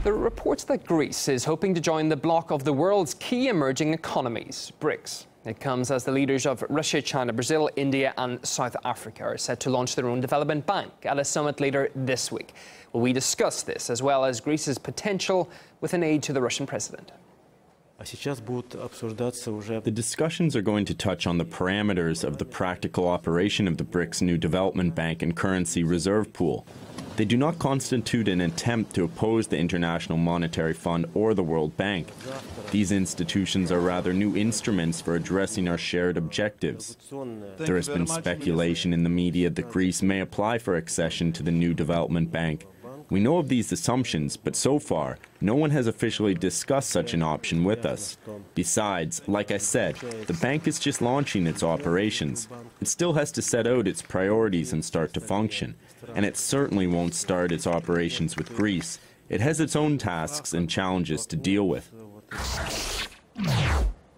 There are reports that Greece is hoping to join the bloc of the world's key emerging economies, BRICS. It comes as the leaders of Russia, China, Brazil, India and South Africa are set to launch their own development bank at a summit later this week. Will we discuss this, as well as Greece's potential with an aid to the Russian president? The discussions are going to touch on the parameters of the practical operation of the BRICS new development bank and currency reserve pool. They do not constitute an attempt to oppose the International Monetary Fund or the World Bank. These institutions are rather new instruments for addressing our shared objectives. There has been speculation in the media that Greece may apply for accession to the new development bank. We know of these assumptions, but so far, no one has officially discussed such an option with us. Besides, like I said, the bank is just launching its operations. It still has to set out its priorities and start to function. And it certainly won't start its operations with Greece. It has its own tasks and challenges to deal with.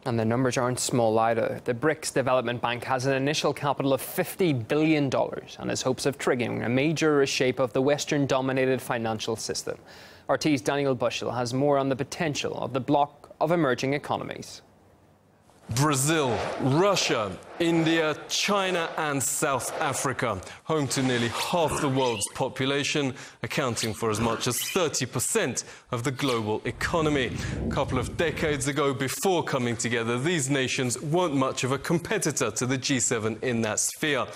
And the numbers aren't small either. The BRICS Development Bank has an initial capital of $50 billion and has hopes of triggering a major reshape of the Western-dominated financial system. RT's Daniel Bushell has more on the potential of the bloc of emerging economies. Brazil, Russia, India, China and South Africa, home to nearly half the world's population, accounting for as much as 30% of the global economy. A couple of decades ago, before coming together, these nations weren't much of a competitor to the G7 in that sphere.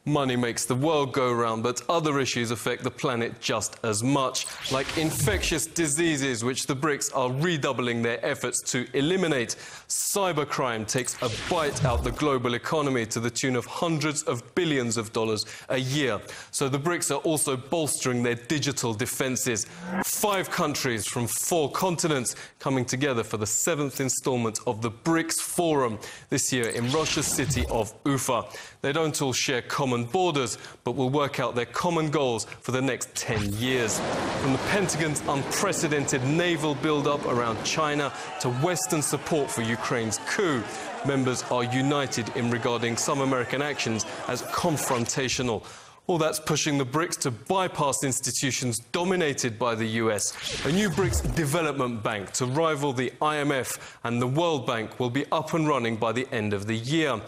Money makes the world go round, but other issues affect the planet just as much, like infectious diseases, which the BRICS are redoubling their efforts to eliminate. Cybercrime takes a bite out the global economy to the tune of hundreds of billions of dollars a year. So the BRICS are also bolstering their digital defences. 5 countries from 4 continents coming together for the 7th instalment of the BRICS Forum, this year in Russia's city of Ufa. They don't all share common borders, but will work out their common goals for the next 10 years. From the Pentagon's unprecedented naval build-up around China to Western support for Ukraine's coup, members are united in regarding some American actions as confrontational. All that's pushing the BRICS to bypass institutions dominated by the US. A new BRICS development bank to rival the IMF and the World Bank will be up and running by the end of the year.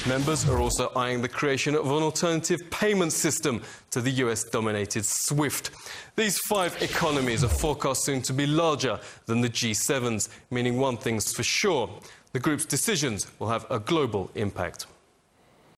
Members are also eyeing the creation of an alternative payment system to the US-dominated SWIFT. These 5 economies are forecast soon to be larger than the G7's, meaning one thing's for sure: the group's decisions will have a global impact.